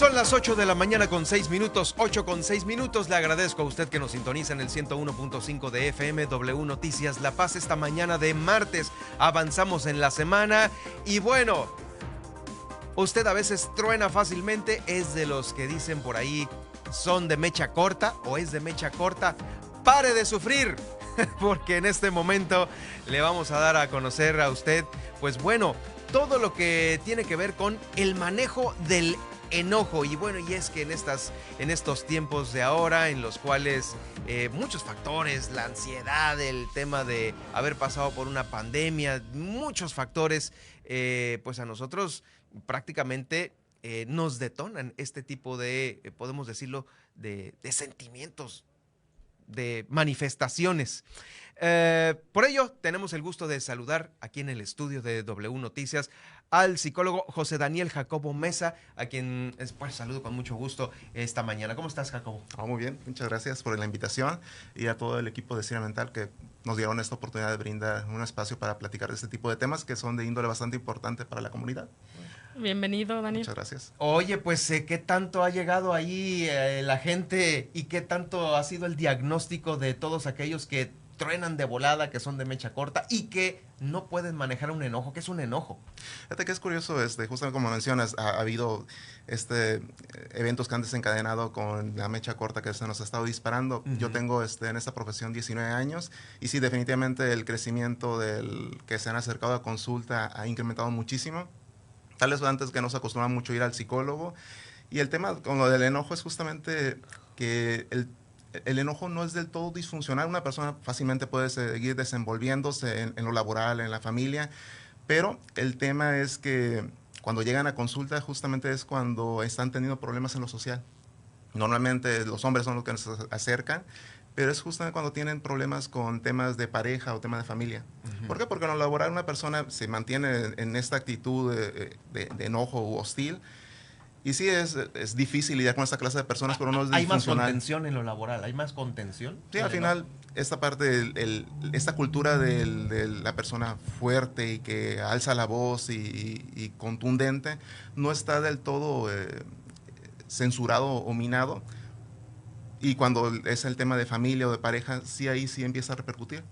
Son las 8 de la mañana con 6 minutos, 8 con 6 minutos. Le agradezco a usted que nos sintoniza en el 101.5 de FM, W Noticias La Paz. Esta mañana de martes avanzamos en la semana y bueno, usted a veces truena fácilmente, es de los que dicen por ahí, son de mecha corta o es de mecha corta. ¡Pare de sufrir! Porque en este momento le vamos a dar a conocer a usted, pues bueno, todo lo que tiene que ver con el manejo del enojo. Y bueno, y es que en estos tiempos de ahora, en los cuales muchos factores, la ansiedad, el tema de haber pasado por una pandemia, muchos factores, pues a nosotros prácticamente nos detonan este tipo de, podemos decirlo, de sentimientos, de manifestaciones. Por ello, tenemos el gusto de saludar aquí en el estudio de W Noticias al psicólogo José Daniel Jacobo Mesa, a quien pues, saludo con mucho gusto esta mañana. ¿Cómo estás, Jacobo? Muy bien, muchas gracias por la invitación y a todo el equipo de Cine Mental que nos dieron esta oportunidad de brindar un espacio para platicar de este tipo de temas que son de índole bastante importante para la comunidad. Bienvenido, Daniel. Muchas gracias. Oye, pues, ¿qué tanto ha llegado ahí la gente y qué tanto ha sido el diagnóstico de todos aquellos que truenan de volada, que son de mecha corta y que no pueden manejar un enojo? ¿Qué es un enojo? Fíjate que es curioso, justamente como mencionas, ha habido eventos que han desencadenado con la mecha corta que se nos ha estado disparando. Yo tengo en esta profesión 19 años y sí, definitivamente el crecimiento del que se han acercado a consulta ha incrementado muchísimo. Tal vez antes que no se acostumbra mucho ir al psicólogo. Y el tema con lo del enojo es justamente que el enojo no es del todo disfuncional. Una persona fácilmente puede seguir desenvolviéndose en lo laboral, en la familia, pero el tema es que cuando llegan a consulta justamente es cuando están teniendo problemas en lo social. Normalmente los hombres son los que se acercan, pero es justamente cuando tienen problemas con temas de pareja o temas de familia. ¿Por qué? Porque en lo laboral una persona se mantiene en esta actitud de enojo u hostil. Y sí, es difícil lidiar con esta clase de personas, pero no es disfuncional. ¿Hay más contención en lo laboral? ¿Hay más contención? Sí, al final, esta parte, esta cultura de la persona fuerte y que alza la voz y contundente, no está del todo censurado o minado. Y cuando es el tema de familia o de pareja, sí, ahí sí empieza a repercutir.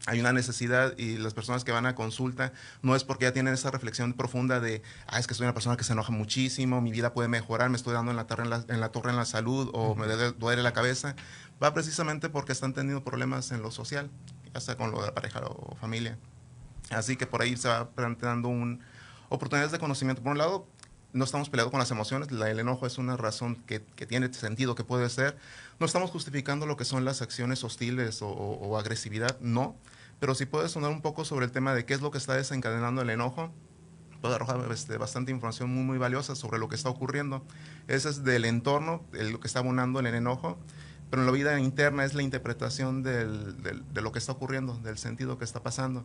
Hay una necesidad y las personas que van a consulta no es porque ya tienen esa reflexión profunda de, es que soy una persona que se enoja muchísimo, mi vida puede mejorar, me estoy dando en la torre en la salud o me duele la cabeza. Va precisamente porque están teniendo problemas en lo social, ya sea con lo de la pareja o familia. Así que por ahí se va planteando oportunidades de conocimiento. Por un lado, no estamos peleados con las emociones, el enojo es una razón que tiene sentido, que puede ser. No estamos justificando lo que son las acciones hostiles o agresividad, no. Pero sí puede sonar un poco sobre el tema de qué es lo que está desencadenando el enojo. Puede arrojar bastante información muy, muy valiosa sobre lo que está ocurriendo. Ese es del entorno, lo que está abonando en el enojo. Pero en la vida interna es la interpretación de lo que está ocurriendo, del sentido que está pasando.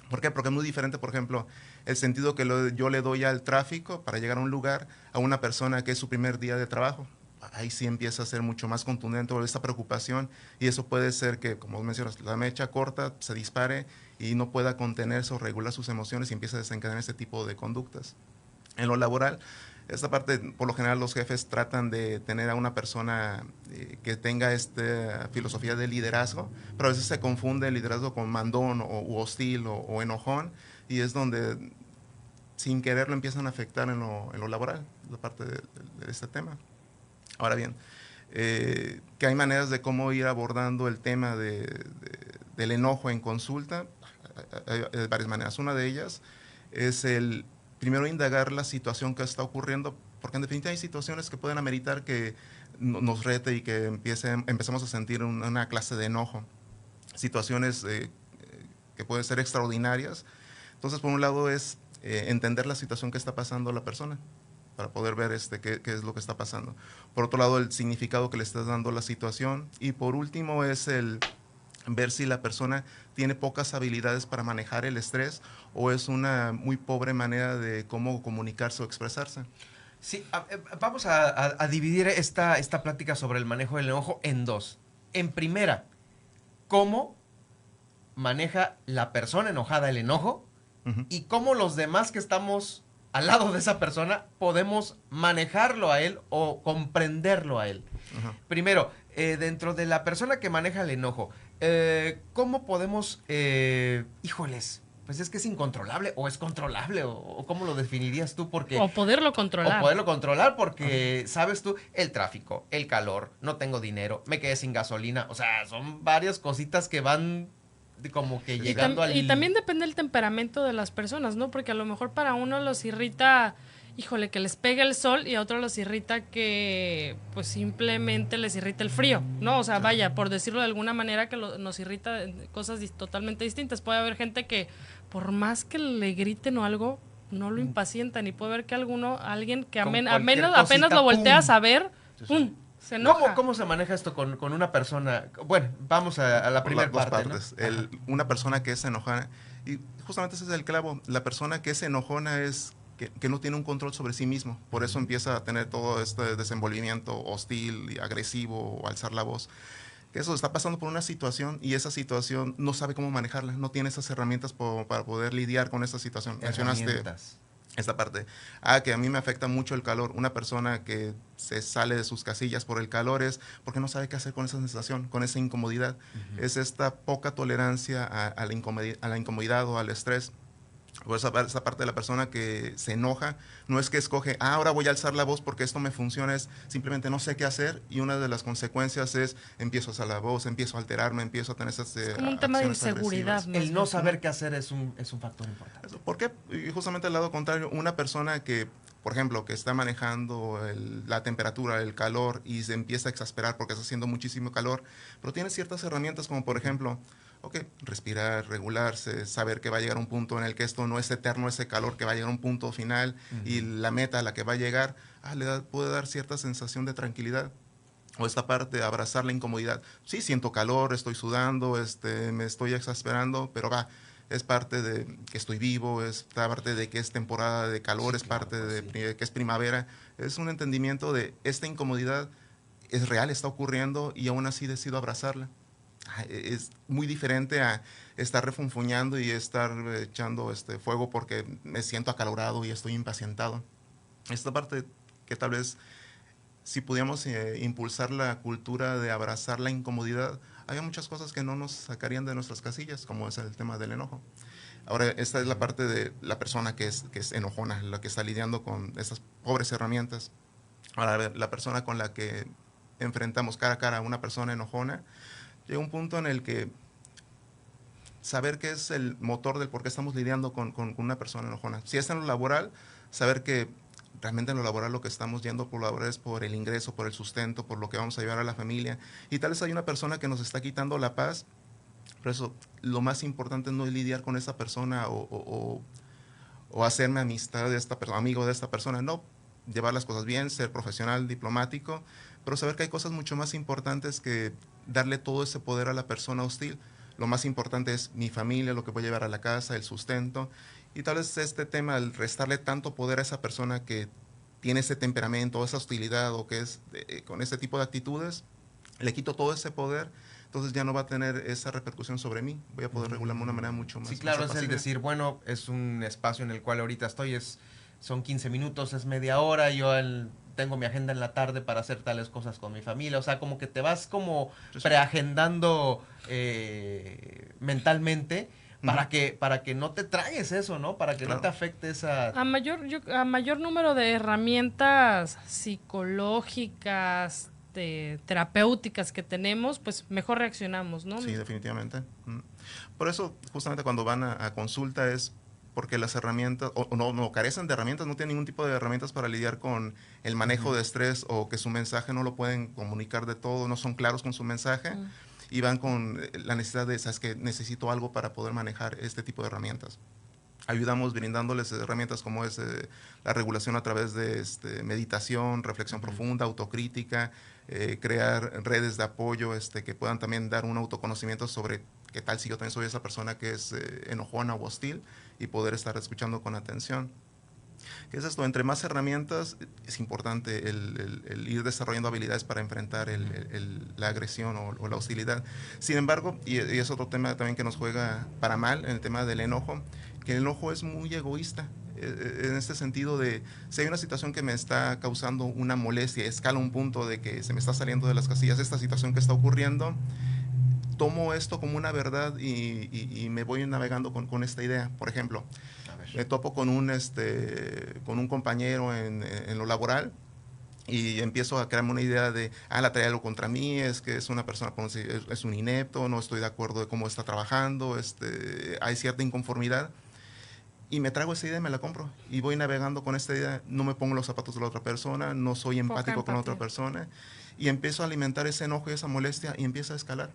¿Por qué? Porque es muy diferente, por ejemplo, el sentido que yo le doy al tráfico para llegar a un lugar a una persona que es su primer día de trabajo. Ahí sí empieza a ser mucho más contundente esta preocupación y eso puede ser que, como mencionas, la mecha corta se dispare y no pueda contenerse o regular sus emociones y empieza a desencadenar este tipo de conductas. En lo laboral, esta parte, por lo general, los jefes tratan de tener a una persona que tenga esta filosofía de liderazgo, pero a veces se confunde el liderazgo con mandón o hostil o enojón, y es donde sin querer lo empiezan a afectar en lo laboral, la parte de este tema. Ahora bien, que hay maneras de cómo ir abordando el tema del enojo en consulta. Hay varias maneras. Una de ellas es primero indagar la situación que está ocurriendo, porque en definitiva hay situaciones que pueden ameritar que nos rete y que empecemos a sentir una clase de enojo. Situaciones que pueden ser extraordinarias. Entonces, por un lado es entender la situación que está pasando la persona, para poder ver qué es lo que está pasando. Por otro lado, el significado que le estás dando a la situación. Y por último es el ver si la persona tiene pocas habilidades para manejar el estrés o es una muy pobre manera de cómo comunicarse o expresarse. Sí, vamos a dividir esta plática sobre el manejo del enojo en dos. En primera, ¿cómo maneja la persona enojada el enojo? Y cómo los demás que estamos al lado de esa persona, podemos manejarlo a él o comprenderlo a él. Ajá. Primero, dentro de la persona que maneja el enojo, ¿cómo podemos, híjoles, pues es que es incontrolable o es controlable o cómo lo definirías tú? Porque O poderlo controlar. o poderlo controlar porque, sabes tú, el tráfico, el calor, no tengo dinero, me quedé sin gasolina, o sea, son varias cositas que van como que llegando al... Y también depende del temperamento de las personas, ¿no? Porque a lo mejor para uno los irrita, híjole, que les pegue el sol y a otros los irrita que pues simplemente les irrita el frío, ¿no? O sea, vaya, por decirlo de alguna manera que nos irrita cosas totalmente distintas. Puede haber gente que por más que le griten o algo, no lo impacientan y puede ver que alguien que apenas lo volteas a ver, ¡pum!, se enoja. ¿Cómo se maneja esto con una persona? Bueno, vamos a la primera parte, ¿no? Una persona que es enojona, y justamente ese es el clavo, la persona que es enojona es que no tiene un control sobre sí mismo, por eso empieza a tener todo este desenvolvimiento hostil y agresivo o alzar la voz. Que eso está pasando por una situación y esa situación no sabe cómo manejarla, no tiene esas herramientas para poder lidiar con esa situación. Mencionaste esta parte. Que a mí me afecta mucho el calor. Una persona que se sale de sus casillas por el calor es porque no sabe qué hacer con esa sensación, con esa incomodidad. Uh-huh. Es esta poca tolerancia a la incomodidad o al estrés. Por esa parte de la persona que se enoja, no es que escoge, ahora voy a alzar la voz porque esto me funciona, es simplemente no sé qué hacer y una de las consecuencias es empiezo a alzar la voz, empiezo a alterarme, empiezo a tener esas es como un tema de inseguridad. El no saber qué hacer es un factor importante. ¿Por qué? Y justamente al lado contrario, una persona que, por ejemplo, que está manejando la temperatura, el calor y se empieza a exasperar porque está haciendo muchísimo calor, pero tiene ciertas herramientas como por ejemplo, respirar, regularse, saber que va a llegar un punto en el que esto no es eterno, ese calor, que va a llegar a un punto final y la meta a la que va a llegar, puede dar cierta sensación de tranquilidad. O esta parte de abrazar la incomodidad. Sí, siento calor, estoy sudando, me estoy exasperando, pero es parte de que estoy vivo, es parte de que es temporada de calor, es parte de que es primavera. Es un entendimiento de esta incomodidad es real, está ocurriendo y aún así decido abrazarla. Es muy diferente a estar refunfuñando y estar echando fuego porque me siento acalorado y estoy impacientado. Esta parte que tal vez si pudiéramos impulsar la cultura de abrazar la incomodidad, hay muchas cosas que no nos sacarían de nuestras casillas, como es el tema del enojo. Ahora, esta es la parte de la persona que es enojona, la que está lidiando con esas pobres herramientas. Ahora, la persona con la que enfrentamos cara a cara a una persona enojona, llega un punto en el que saber qué es el motor del por qué estamos lidiando con una persona enojona. Si es en lo laboral, saber que realmente en lo laboral lo que estamos yendo por laboral es por el ingreso, por el sustento, por lo que vamos a llevar a la familia. Y tal vez hay una persona que nos está quitando la paz. Por eso lo más importante no es lidiar con esa persona o hacerme amistad de esta persona, amigo de esta persona. No, llevar las cosas bien, ser profesional, diplomático, pero saber que hay cosas mucho más importantes que darle todo ese poder a la persona hostil. Lo más importante es mi familia, lo que voy a llevar a la casa, el sustento. Y tal vez este tema, el restarle tanto poder a esa persona que tiene ese temperamento, esa hostilidad o que es con ese tipo de actitudes, le quito todo ese poder, entonces ya no va a tener esa repercusión sobre mí. Voy a poder regularme de una manera mucho más. Sí, claro, más es el decir, bueno, es un espacio en el cual ahorita estoy, son 15 minutos, es media hora, yo tengo mi agenda en la tarde para hacer tales cosas con mi familia, o sea, como que te vas como preagendando mentalmente para que no te tragues eso, ¿no? Para que no te afecte esa... A mayor número de herramientas psicológicas, terapéuticas que tenemos, pues mejor reaccionamos, ¿no? Sí, definitivamente. Por eso, justamente cuando van a consulta es porque las herramientas, o no carecen de herramientas, no tienen ningún tipo de herramientas para lidiar con el manejo de estrés o que su mensaje no lo pueden comunicar de todo, no son claros con su mensaje y van con la necesidad de, ¿sabes qué? Necesito algo para poder manejar este tipo de herramientas. Ayudamos brindándoles herramientas como es la regulación a través de meditación, reflexión profunda, autocrítica, crear redes de apoyo que puedan también dar un autoconocimiento sobre qué tal si yo también soy esa persona que es enojona o hostil y poder estar escuchando con atención. ¿Qué es esto? Entre más herramientas es importante el ir desarrollando habilidades para enfrentar la agresión o la hostilidad. Sin embargo, y es otro tema también que nos juega para mal en el tema del enojo, que el enojo es muy egoísta. En este sentido de, si hay una situación que me está causando una molestia, escala un punto de que se me está saliendo de las casillas esta situación que está ocurriendo, tomo esto como una verdad y me voy navegando con esta idea. Por ejemplo, me topo con un compañero en lo laboral y empiezo a crearme una idea de, la trae algo contra mí, es que es una persona, es un inepto, no estoy de acuerdo de cómo está trabajando, hay cierta inconformidad. Y me trago esa idea y me la compro. Y voy navegando con esta idea, no me pongo los zapatos de la otra persona, no soy empático con la otra persona. Y empiezo a alimentar ese enojo y esa molestia y empieza a escalar.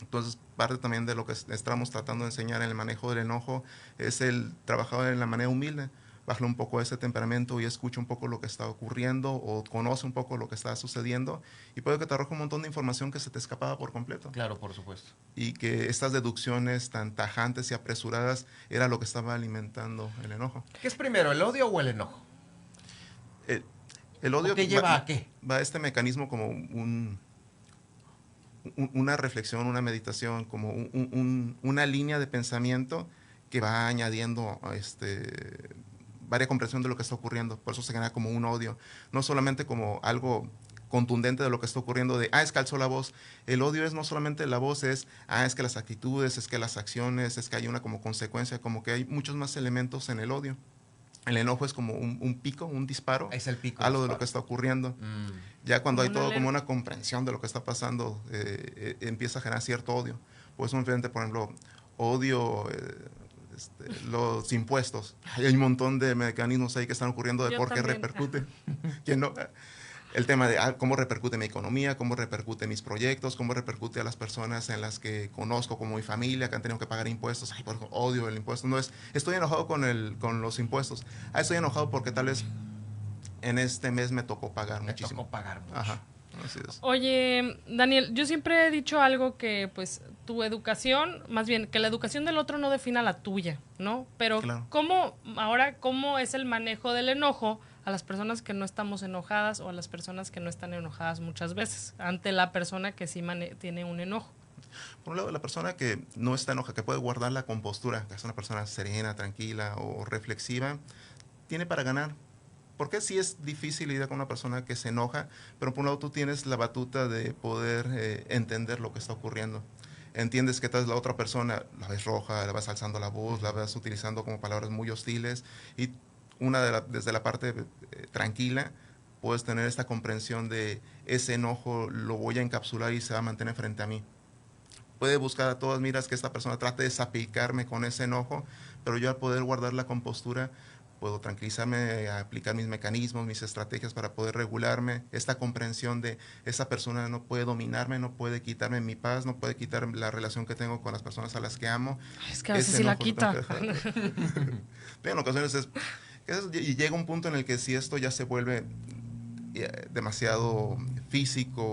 Entonces, parte también de lo que estamos tratando de enseñar en el manejo del enojo es el trabajar en la manera humilde. Baja un poco ese temperamento y escucha un poco lo que está ocurriendo o conoce un poco lo que está sucediendo y puede que te arroje un montón de información que se te escapaba por completo. Claro, por supuesto. Y que estas deducciones tan tajantes y apresuradas era lo que estaba alimentando el enojo. ¿Qué es primero, el odio o el enojo? El odio... ¿Qué lleva a qué? Va este mecanismo como una reflexión, una meditación, como una línea de pensamiento que va añadiendo varia comprensión de lo que está ocurriendo. Por eso se genera como un odio, no solamente como algo contundente de lo que está ocurriendo, de, es que alzó la voz. El odio es no solamente la voz, es que las actitudes, es que las acciones, es que hay una como consecuencia, como que hay muchos más elementos en el odio. El enojo es como un pico, un disparo. Es el pico. Algo de lo que está ocurriendo. Ya cuando hay todo como una comprensión de lo que está pasando, empieza a generar cierto odio. Pues un frente, por ejemplo, odio los impuestos. Hay un montón de mecanismos ahí que están ocurriendo de por qué repercute. ¿Quién no? El tema de cómo repercute mi economía, cómo repercute mis proyectos, cómo repercute a las personas en las que conozco, como mi familia, que han tenido que pagar impuestos. Por ejemplo, odio el impuesto. No es, estoy enojado con los impuestos. Estoy enojado porque tal vez en este mes me tocó pagar muchísimo. Me tocó pagar mucho. Ajá. Así es. Oye, Daniel, yo siempre he dicho algo que, pues, tu educación, más bien, que la educación del otro no defina la tuya, ¿no? Pero, claro. ¿cómo es el manejo del enojo a las personas que no estamos enojadas o a las personas que no están enojadas muchas veces ante la persona que sí tiene un enojo? Por un lado, la persona que no está enojada, que puede guardar la compostura, que es una persona serena, tranquila o reflexiva, tiene para ganar. Porque sí es difícil lidiar con una persona que se enoja, pero por un lado tú tienes la batuta de poder entender lo que está ocurriendo. Entiendes que tal vez la otra persona la ves roja, la vas alzando la voz, la vas utilizando como palabras muy hostiles y desde la parte tranquila puedes tener esta comprensión de ese enojo lo voy a encapsular y se va a mantener frente a mí. Puede buscar a todas miras que esta persona trate de salpicarme con ese enojo, pero yo al poder guardar la compostura puedo tranquilizarme, aplicar mis mecanismos, mis estrategias para poder regularme. Esta comprensión de esa persona no puede dominarme, no puede quitarme mi paz, no puede quitar la relación que tengo con las personas a las que amo. Es que a veces sí la quita. Pero en ocasiones y llega un punto en el que si esto ya se vuelve demasiado físico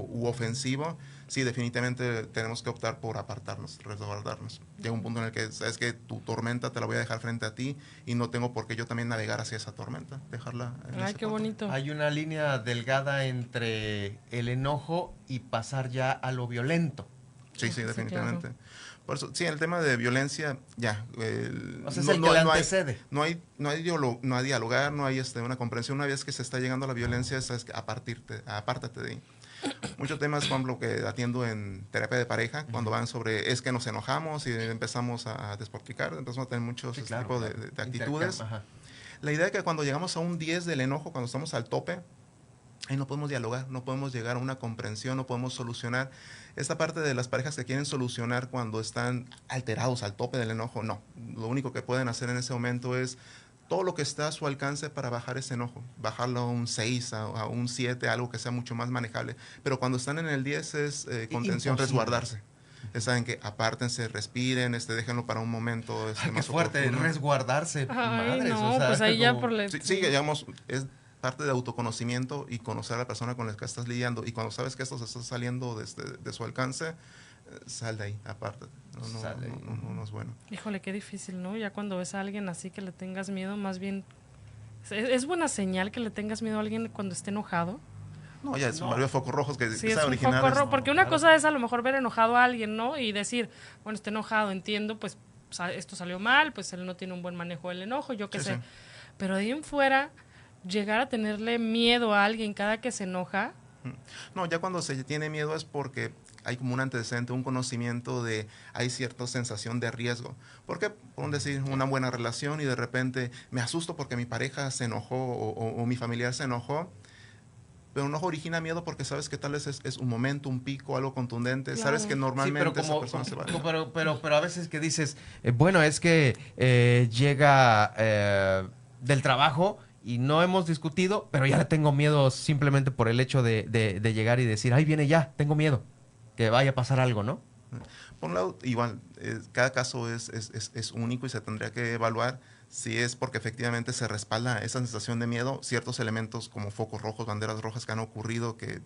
u ofensivo, sí, definitivamente tenemos que optar por apartarnos, resguardarnos. Llega un punto en el que sabes que tu tormenta te la voy a dejar frente a ti y no tengo por qué yo también navegar hacia esa tormenta, dejarla en Ay, qué punto. bonito. Hay una línea delgada entre el enojo y pasar ya a lo violento. Sí, definitivamente. Claro. Por eso, sí, el tema de violencia, ya. O sea, es el que le antecede. No hay dialogar, no hay una comprensión. Una vez que se está llegando a la violencia, es que apártate de ahí. Muchos temas, por ejemplo, que atiendo en terapia de pareja, cuando van sobre es que nos enojamos y empezamos a despotricar, empezamos a tener muchos tipos de actitudes. La idea es que cuando llegamos a un 10 del enojo, cuando estamos al tope, ahí no podemos dialogar, no podemos llegar a una comprensión, no podemos solucionar. Esta parte de las parejas que quieren solucionar cuando están alterados al tope del enojo, no. Lo único que pueden hacer en ese momento es todo lo que está a su alcance para bajar ese enojo, bajarlo a un 6, a un 7, algo que sea mucho más manejable. Pero cuando están en el 10 es contención, resguardarse. Saben que apártense, respiren, déjenlo para un momento. Qué más fuerte, oportuno. resguardarse. Ay, madres, no, o sea, pues ahí ya como... por Sí, digamos, es parte de autoconocimiento y conocer a la persona con la que estás lidiando. Y cuando sabes que esto se está saliendo de su alcance, sal de ahí, apártate. No es bueno. Híjole, qué difícil, ¿no? Ya cuando ves a alguien así que le tengas miedo, más bien... ¿Es buena señal que le tengas miedo a alguien cuando esté enojado? No, ya son varios focos rojos que sí, es un foco rojo, porque una claro. cosa es a lo mejor ver enojado a alguien, ¿no? Y decir, bueno, está enojado, entiendo, pues esto salió mal, pues él no tiene un buen manejo del enojo, yo qué sé. Sí. Pero de ahí en fuera, llegar a tenerle miedo a alguien cada que se enoja. No, ya cuando se tiene miedo es porque hay como un antecedente, un conocimiento de, hay cierta sensación de riesgo. Porque, por decir, una buena relación y de repente me asusto porque mi pareja se enojó o mi familiar se enojó, pero no origina miedo porque sabes que tal vez es un momento, un pico, algo contundente, Claro. sabes que normalmente pero esa persona se va a... pero a veces que dices, bueno, es que llega del trabajo y no hemos discutido, pero ya le tengo miedo simplemente por el hecho de llegar y decir, ahí viene ya, tengo miedo, que vaya a pasar algo, ¿no? Por un lado, igual, cada caso es único y se tendría que evaluar si es porque efectivamente se respalda esa sensación de miedo, ciertos elementos como focos rojos, banderas rojas que han ocurrido, que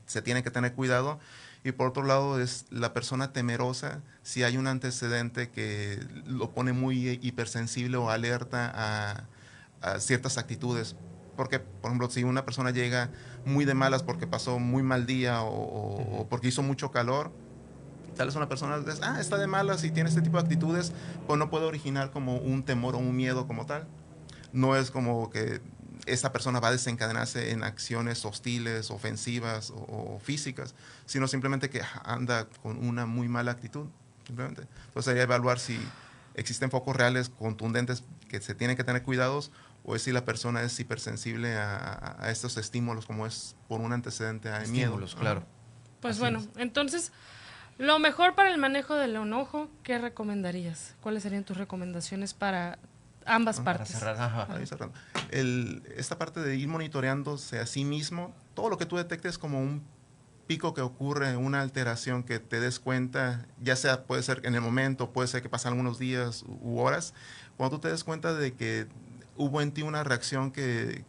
se tiene que tener cuidado. Y por otro lado, es la persona temerosa, si hay un antecedente que lo pone muy hipersensible o alerta a ciertas actitudes. Porque, por ejemplo, si una persona llega muy de malas porque pasó muy mal día o porque hizo mucho calor, tal vez una persona dice, está de malas y tiene este tipo de actitudes, pues no puede originar como un temor o un miedo como tal. No es como que esta persona va a desencadenarse en acciones hostiles, ofensivas o físicas, sino simplemente que anda con una muy mala actitud, simplemente. Entonces sería evaluar si existen focos reales contundentes que se tienen que tener cuidados, o es si la persona es hipersensible a estos estímulos, como es por un antecedente de miedo. Estímulos, claro. Pues Así bueno, es. entonces, lo mejor para el manejo del enojo, ¿qué recomendarías? ¿Cuáles serían tus recomendaciones para ambas Para partes? cerrar, ajá. Ahí cerrando. Esta parte de ir monitoreándose a sí mismo, todo lo que tú detectes como un pico que ocurre, una alteración que te des cuenta, ya sea puede ser en el momento, puede ser que pasan algunos días u horas, cuando tú te des cuenta de que hubo en ti una reacción que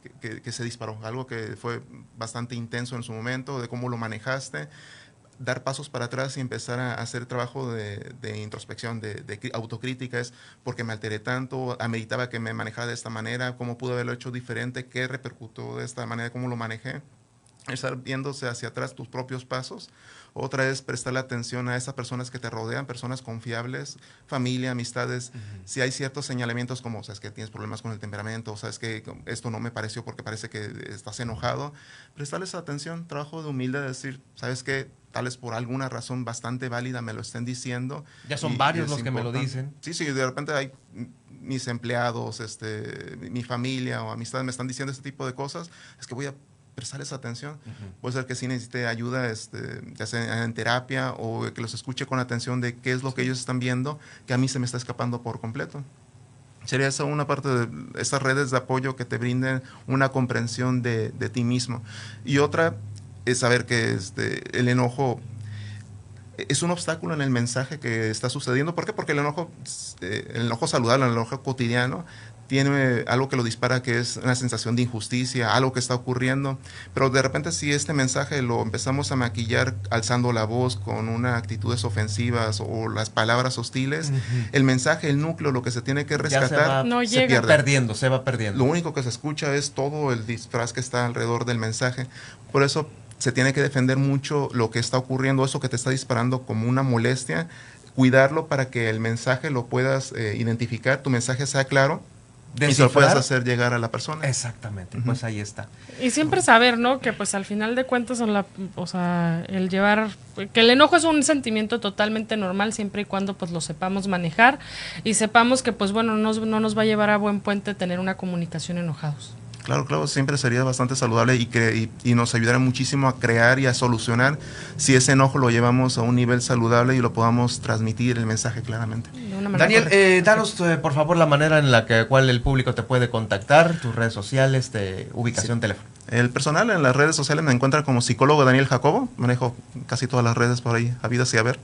se disparó, algo que fue bastante intenso en su momento, de cómo lo manejaste, dar pasos para atrás y empezar a hacer trabajo de introspección, de autocrítica, es porque me alteré tanto, ameritaba que me manejara de esta manera, cómo pude haberlo hecho diferente, qué repercutió de esta manera, cómo lo manejé. Estar viéndose hacia atrás tus propios pasos. Otra es prestarle atención a esas personas que te rodean, personas confiables, familia, amistades. Si hay ciertos señalamientos como, sabes que tienes problemas con el temperamento, o sabes que esto no me pareció porque parece que estás enojado, prestarles atención, trabajo de humildad, decir, sabes que tal vez por alguna razón bastante válida me lo estén diciendo. Ya son varios los que me lo dicen. Sí, de repente hay mis empleados, mi familia o amistades me están diciendo este tipo de cosas, es que voy a prestarles atención. Puede ser que sí necesite ayuda, ya sea en terapia, o que los escuche con atención de qué es lo que ellos están viendo, que a mí se me está escapando por completo. Sería esa una parte de estas redes de apoyo que te brinden una comprensión de ti mismo. Y otra es saber que el enojo es un obstáculo en el mensaje que está sucediendo. ¿Por qué? Porque el enojo saludable, el enojo cotidiano, tiene algo que lo dispara, que es una sensación de injusticia, algo que está ocurriendo, pero de repente si este mensaje lo empezamos a maquillar alzando la voz con unas actitudes ofensivas o las palabras hostiles, el mensaje, el núcleo, lo que se tiene que rescatar, se va perdiendo. Lo único que se escucha es todo el disfraz que está alrededor del mensaje. Por eso se tiene que defender mucho lo que está ocurriendo, eso que te está disparando como una molestia, cuidarlo para que el mensaje lo puedas identificar, tu mensaje sea claro, y se lo puedas hacer llegar a la persona. Exactamente, pues ahí está. Y siempre saber, ¿no? Que pues al final de cuentas, el llevar, que el enojo es un sentimiento totalmente normal siempre y cuando pues lo sepamos manejar y sepamos que pues bueno, no nos va a llevar a buen puente tener una comunicación enojados. Claro, siempre sería bastante saludable y nos ayudará muchísimo a crear y a solucionar si ese enojo lo llevamos a un nivel saludable y lo podamos transmitir el mensaje claramente. Daniel, danos por favor la manera en la cual el público te puede contactar, tus redes sociales, ubicación, teléfono. El personal en las redes sociales me encuentra como psicólogo Daniel Jacobo, manejo casi todas las redes por ahí, habidas y haber.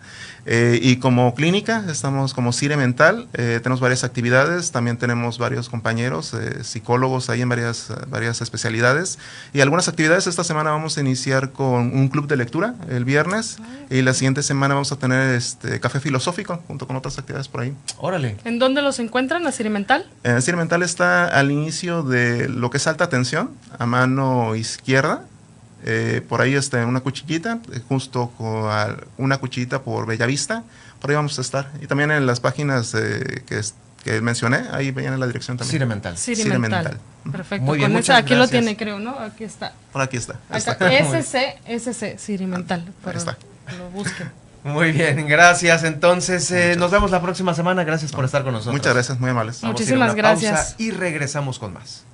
Y como clínica estamos como Cire Mental, tenemos varias actividades, también tenemos varios compañeros psicólogos ahí en varias especialidades. Y algunas actividades, esta semana vamos a iniciar con un club de lectura el viernes, y la siguiente semana vamos a tener café filosófico junto con otras actividades por ahí. Órale. ¿En dónde los encuentran, a Cire Mental? Cire Mental está al inicio de lo que es alta tensión, a mano izquierda, por ahí está una cuchillita, justo con una cuchillita por Bellavista, por ahí vamos a estar. Y también en las páginas que mencioné, ahí viene la dirección también. Ciremental. Ciremental. Perfecto. Muy bien, Con muchas esa, aquí gracias. lo tiene, creo, ¿no? Aquí está. Por aquí está. Acá, SC, Ciremental. Ahí está. Lo busquen. Muy bien, gracias. Entonces, nos vemos la próxima semana. Gracias por estar con nosotros. Muchas gracias, muy amables. Vamos a ir a Muchísimas una pausa gracias. y regresamos con más.